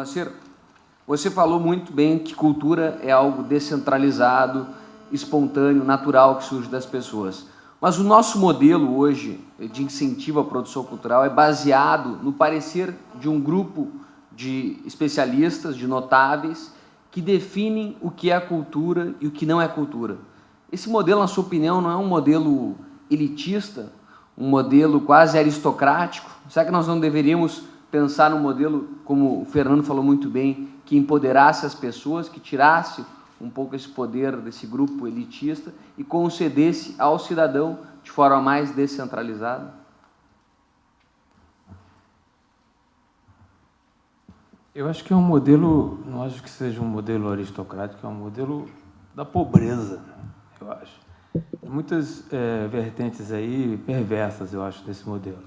Moacir, você falou muito bem que cultura é algo descentralizado, espontâneo, natural, que surge das pessoas. Mas o nosso modelo hoje de incentivo à produção cultural é baseado no parecer de um grupo de especialistas, de notáveis, que definem o que é cultura e o que não é cultura. Esse modelo, na sua opinião, não é um modelo elitista, um modelo quase aristocrático? Será que nós não deveríamos pensar num modelo, como o Fernando falou muito bem, que empoderasse as pessoas, que tirasse um pouco esse poder desse grupo elitista e concedesse ao cidadão de forma mais descentralizada? Eu acho que é um modelo, não acho que seja um modelo aristocrático, é um modelo da pobreza, eu acho. Tem muitas vertentes aí perversas, eu acho, desse modelo.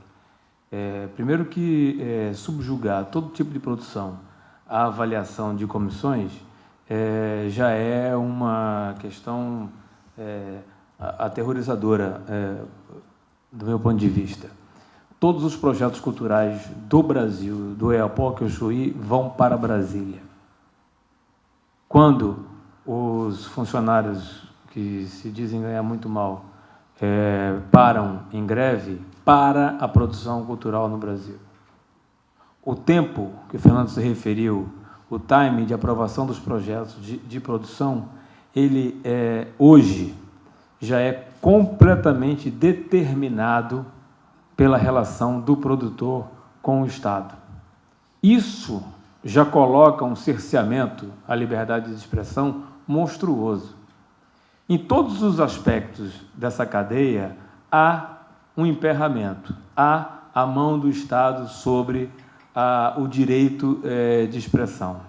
Primeiro que subjugar todo tipo de produção à avaliação de comissões já é uma questão aterrorizadora do meu ponto de vista. Todos os projetos culturais do Brasil, do EAPOC ao Chuí, vão para Brasília. Quando os funcionários que se dizem ganhar muito mal param em greve, para a produção cultural no Brasil. O tempo que o Fernando se referiu, o time de aprovação dos projetos de produção, ele hoje já é completamente determinado pela relação do produtor com o Estado. Isso já coloca um cerceamento à liberdade de expressão monstruoso. Em todos os aspectos dessa cadeia, há um emperramento, há a mão do Estado sobre o direito de expressão.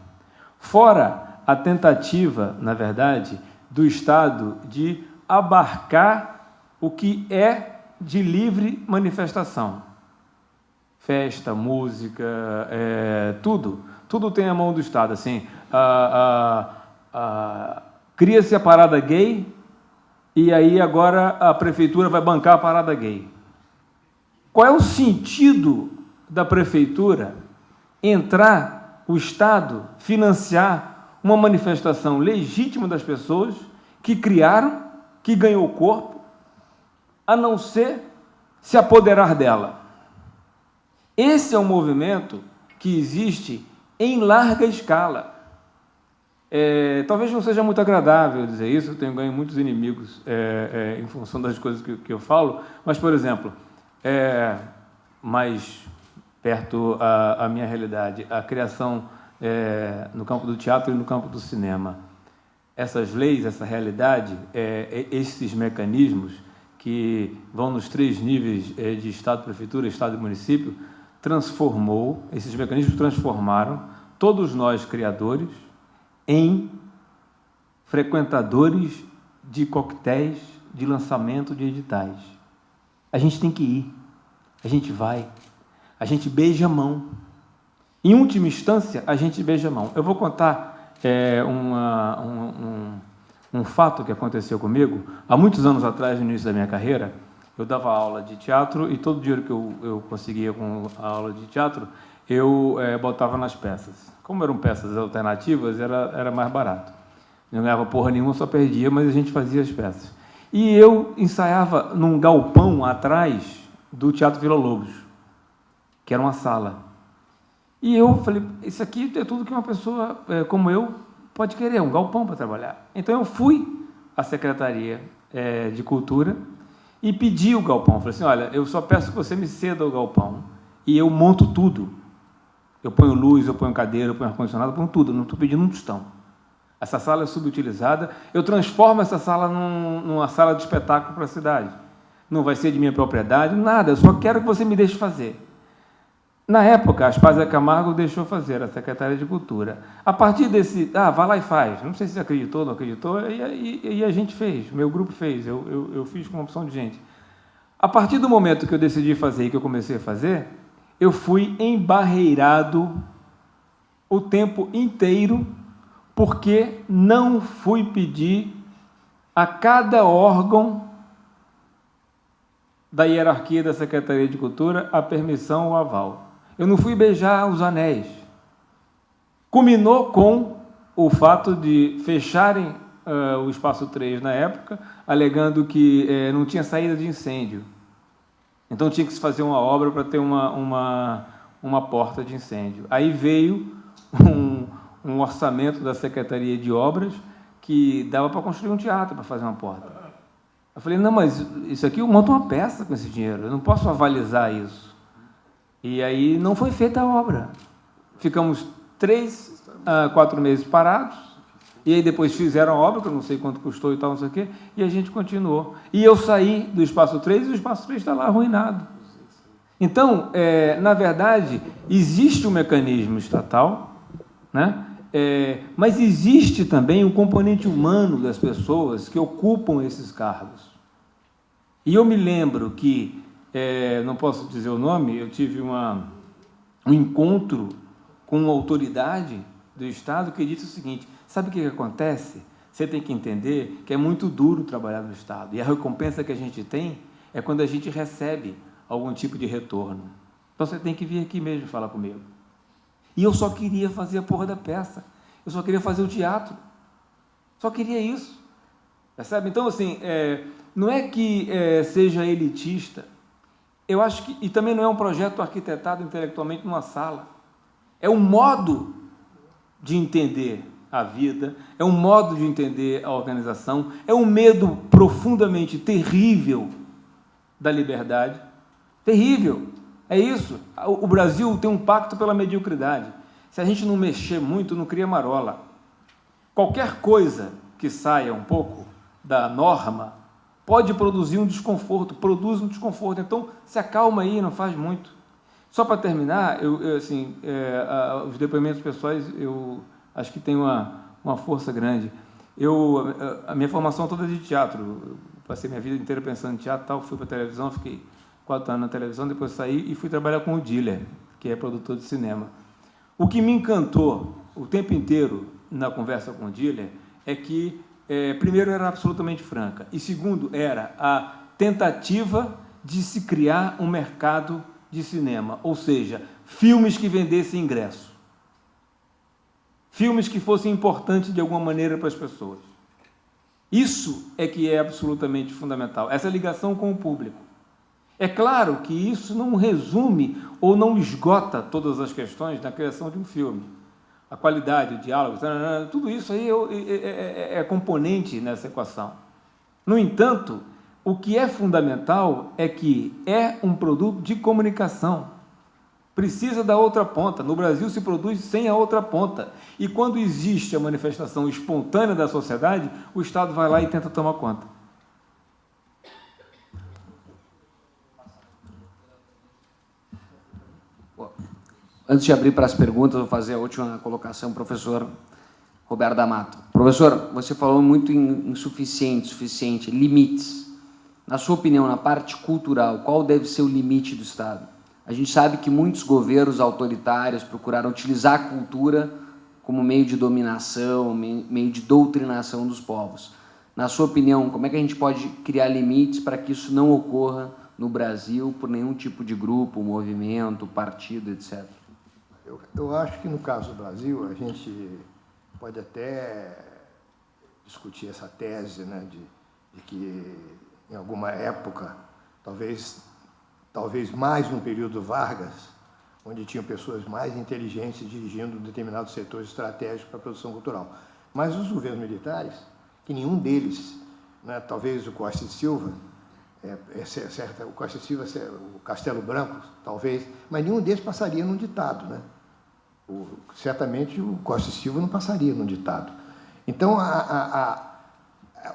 Fora a tentativa, na verdade, do Estado de abarcar o que é de livre manifestação. Festa, música, tudo tem a mão do Estado. Assim, cria-se a parada gay e aí agora a prefeitura vai bancar a parada gay. Qual é o sentido da prefeitura entrar, o Estado, financiar uma manifestação legítima das pessoas que criaram, que ganhou corpo, a não ser se apoderar dela? Esse é um movimento que existe em larga escala. Talvez não seja muito agradável dizer isso, eu tenho ganho muitos inimigos em função das coisas que eu falo, mas, por exemplo, mais perto a minha realidade, a criação no campo do teatro e no campo do cinema. Essas leis, essa realidade, esses mecanismos que vão nos 3 níveis de Estado, Prefeitura, Estado e Município, esses mecanismos transformaram todos nós, criadores, em frequentadores de coquetéis, de lançamento de editais. A gente tem que ir, a gente vai, a gente beija a mão. Em última instância, a gente beija a mão. Eu vou contar um fato que aconteceu comigo. Há muitos anos atrás, no início da minha carreira, eu dava aula de teatro e todo o dinheiro que eu conseguia com a aula de teatro, eu botava nas peças. Como eram peças alternativas, era mais barato. Não ganhava porra nenhuma, só perdia, mas a gente fazia as peças. E eu ensaiava num galpão atrás do Teatro Villa-Lobos, que era uma sala. E eu falei, isso aqui é tudo que uma pessoa como eu pode querer, um galpão para trabalhar. Então eu fui à Secretaria de Cultura e pedi o galpão. Falei assim, olha, eu só peço que você me ceda o galpão e eu monto tudo. Eu ponho luz, eu ponho cadeira, eu ponho ar-condicionado, eu ponho tudo, eu não estou pedindo um tostão. Essa sala é subutilizada, eu transformo essa sala numa sala de espetáculo para a cidade. Não vai ser de minha propriedade, nada, eu só quero que você me deixe fazer. Na época, a Aspásia Camargo deixou fazer, a Secretaria de Cultura. A partir desse, vai lá e faz, não sei se acreditou, não acreditou, e a gente fez, meu grupo fez, eu fiz com uma opção de gente. A partir do momento que eu decidi fazer e que eu comecei a fazer, eu fui embarreirado o tempo inteiro, porque não fui pedir a cada órgão da hierarquia da Secretaria de Cultura a permissão ou aval. Eu não fui beijar os anéis. Culminou com o fato de fecharem o Espaço 3 na época, alegando que não tinha saída de incêndio. Então tinha que se fazer uma obra para ter uma porta de incêndio. Aí veio um orçamento da Secretaria de Obras que dava para construir um teatro, para fazer uma porta. Eu falei, não, mas isso aqui eu monto uma peça com esse dinheiro, eu não posso avalizar isso. E aí não foi feita a obra. Ficamos 3 a 4 meses parados, e aí depois fizeram a obra, que eu não sei quanto custou e tal, não sei o quê, e a gente continuou. E eu saí do Espaço 3 e o Espaço 3 está lá arruinado. Então, na verdade, existe um mecanismo estatal, né? Mas existe também um componente humano das pessoas que ocupam esses cargos. E eu me lembro que, não posso dizer o nome, eu tive um encontro com uma autoridade do Estado que disse o seguinte: sabe o que acontece? Você tem que entender que é muito duro trabalhar no Estado, e a recompensa que a gente tem é quando a gente recebe algum tipo de retorno. Então você tem que vir aqui mesmo falar comigo. E eu só queria fazer a porra da peça, eu só queria fazer o teatro, só queria isso, percebe? Então, assim, não é que seja elitista, eu acho que, e também não é um projeto arquitetado intelectualmente numa sala, é um modo de entender a vida, é um modo de entender a organização, é um medo profundamente terrível da liberdade, terrível, é isso. O Brasil tem um pacto pela mediocridade. Se a gente não mexer muito, não cria marola. Qualquer coisa que saia um pouco da norma pode produzir um desconforto, produz um desconforto. Então, se acalma aí, não faz muito. Só para terminar, os depoimentos pessoais, eu acho que tem uma força grande. A minha formação toda é de teatro. Eu passei minha vida inteira pensando em teatro, tal, fui para a televisão, fiquei 4 anos na televisão, depois saí e fui trabalhar com o Diller, que é produtor de cinema. O que me encantou o tempo inteiro na conversa com o Diller é que, primeiro, era absolutamente franca, e segundo, era a tentativa de se criar um mercado de cinema, ou seja, filmes que vendessem ingresso, filmes que fossem importantes de alguma maneira para as pessoas. Isso é que é absolutamente fundamental, essa ligação com o público. É claro que isso não resume ou não esgota todas as questões na criação de um filme. A qualidade, o diálogo, tudo isso aí é componente nessa equação. No entanto, o que é fundamental é que é um produto de comunicação. Precisa da outra ponta. No Brasil se produz sem a outra ponta. E quando existe a manifestação espontânea da sociedade, o Estado vai lá e tenta tomar conta. Antes de abrir para as perguntas, vou fazer a última colocação, professor Roberto D'Amato. Professor, você falou muito em suficiente, limites. Na sua opinião, na parte cultural, qual deve ser o limite do Estado? A gente sabe que muitos governos autoritários procuraram utilizar a cultura como meio de dominação, meio de doutrinação dos povos. Na sua opinião, como é que a gente pode criar limites para que isso não ocorra no Brasil por nenhum tipo de grupo, movimento, partido, etc.? Eu acho que, no caso do Brasil, a gente pode até discutir essa tese, né, de que, em alguma época, talvez mais no período Vargas, onde tinham pessoas mais inteligentes dirigindo determinados setores estratégicos para a produção cultural. Mas os governos militares, que nenhum deles, né, talvez o Costa e Silva, o Costa e Silva, o Castelo Branco, talvez, mas nenhum deles passaria num ditado, né? Certamente o Costa e Silva não passaria num ditado. Então,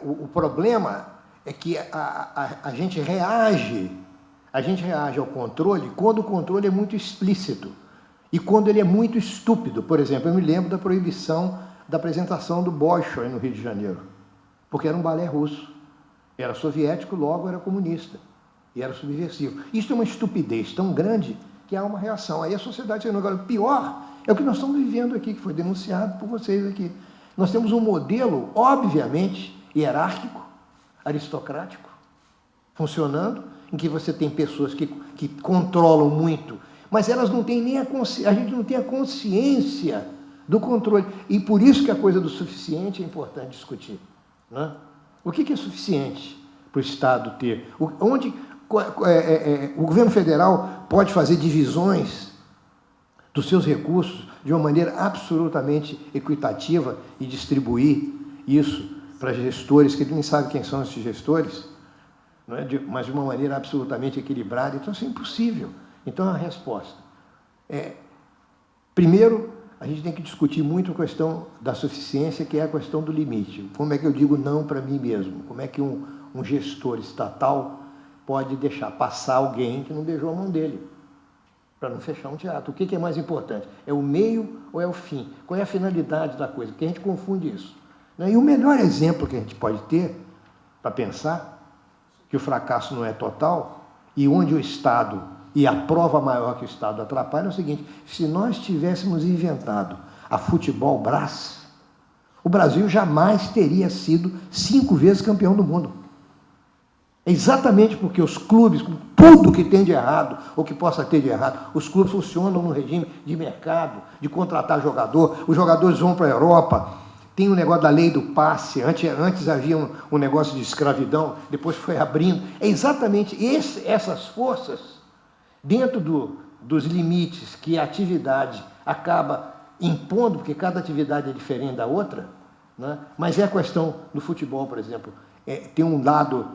o problema é que a gente reage ao controle quando o controle é muito explícito e quando ele é muito estúpido. Por exemplo, eu me lembro da proibição da apresentação do Bolshoi no Rio de Janeiro, porque era um balé russo. Era soviético, logo era comunista, e era subversivo. Isso é uma estupidez tão grande que há uma reação. Aí a sociedade... Agora, o pior é o que nós estamos vivendo aqui, que foi denunciado por vocês aqui. Nós temos um modelo, obviamente, hierárquico, aristocrático, funcionando, em que você tem pessoas que controlam muito, mas elas não têm nem a consciência, a gente não tem a consciência do controle. E por isso que a coisa do suficiente é importante discutir. Né? O que é suficiente para o Estado ter? O governo federal pode fazer divisões dos seus recursos de uma maneira absolutamente equitativa e distribuir isso para gestores, que nem sabe quem são esses gestores, não é? Mas de uma maneira absolutamente equilibrada. Então, isso é impossível. Então, a resposta primeiro, a gente tem que discutir muito a questão da suficiência, que é a questão do limite. Como é que eu digo não para mim mesmo? Como é que um gestor estatal pode deixar passar alguém que não beijou a mão dele, para não fechar um teatro? O que é mais importante? É o meio ou é o fim? Qual é a finalidade da coisa? Porque a gente confunde isso. E o melhor exemplo que a gente pode ter para pensar que o fracasso não é total e onde o Estado, e a prova maior que o Estado atrapalha, é o seguinte: se nós tivéssemos inventado a Futebol Brás, o Brasil jamais teria sido 5 vezes campeão do mundo. É exatamente porque os clubes, com tudo que tem de errado, ou que possa ter de errado, os clubes funcionam no regime de mercado, de contratar jogador, os jogadores vão para a Europa. Tem o negócio da lei do passe, antes havia um negócio de escravidão, depois foi abrindo. É exatamente essas forças, dentro dos limites que a atividade acaba impondo, porque cada atividade é diferente da outra, né? Mas é a questão do futebol, por exemplo. Tem um dado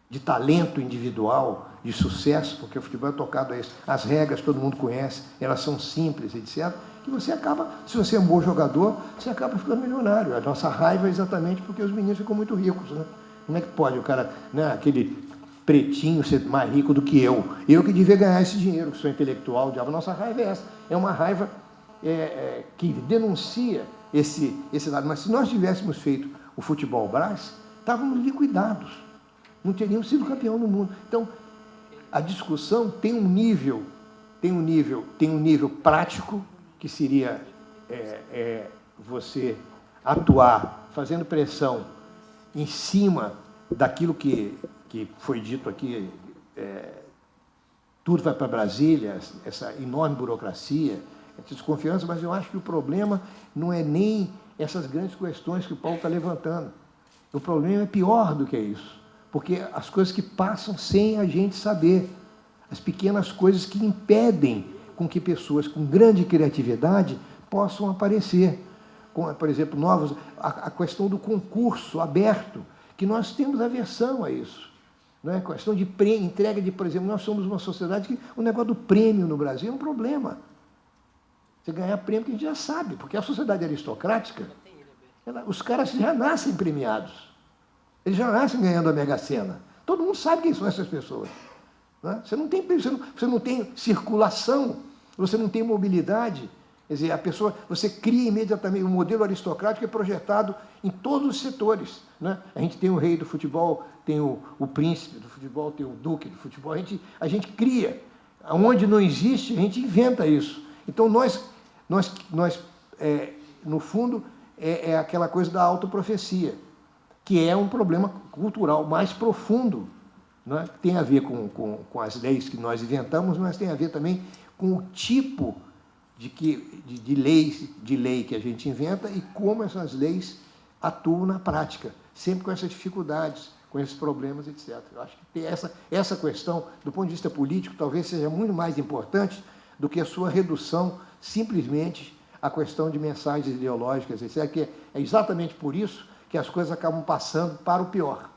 de talento individual, de sucesso, porque o futebol é tocado a isso. As regras todo mundo conhece, elas são simples, etc., que você acaba, se você é um bom jogador, você acaba ficando milionário. A nossa raiva é exatamente porque os meninos ficam muito ricos. Né? Como é que pode o cara, né, aquele pretinho, ser mais rico do que eu? Eu que devia ganhar esse dinheiro, que sou intelectual, o diabo. A nossa raiva é essa. É uma raiva que denuncia esse lado. Mas se nós tivéssemos feito o Futebol Brás, estávamos liquidados. Não teríamos sido campeão no mundo. Então, a discussão tem um nível prático, que seria você atuar fazendo pressão em cima daquilo que foi dito aqui, tudo vai para Brasília, essa enorme burocracia, essa desconfiança, mas eu acho que o problema não é nem essas grandes questões que o Paulo está levantando. O problema é pior do que isso, porque as coisas que passam sem a gente saber, as pequenas coisas que impedem com que pessoas com grande criatividade possam aparecer. Por exemplo, a questão do concurso aberto, que nós temos aversão a isso. Não é? A questão de entrega de, por exemplo, nós somos uma sociedade que o negócio do prêmio no Brasil é um problema. Você ganhar prêmio que a gente já sabe, porque a sociedade aristocrática, os caras já nascem premiados. Eles já nascem ganhando a Mega Sena. Todo mundo sabe quem são essas pessoas. Não é? Você não tem circulação, você não tem mobilidade. Quer dizer, a pessoa, você cria imediatamente, o modelo aristocrático é projetado em todos os setores. Né? A gente tem o rei do futebol, tem o príncipe do futebol, tem o duque do futebol, a gente cria. Onde não existe, a gente inventa isso. Então, nós no fundo, é aquela coisa da autoprofecia, que é um problema cultural mais profundo, né? Tem a ver com as leis que nós inventamos, mas tem a ver também com o tipo de lei que a gente inventa e como essas leis atuam na prática, sempre com essas dificuldades, com esses problemas, etc. Eu acho que essa questão, do ponto de vista político, talvez seja muito mais importante do que a sua redução simplesmente à questão de mensagens ideológicas, etc., que é exatamente por isso que as coisas acabam passando para o pior.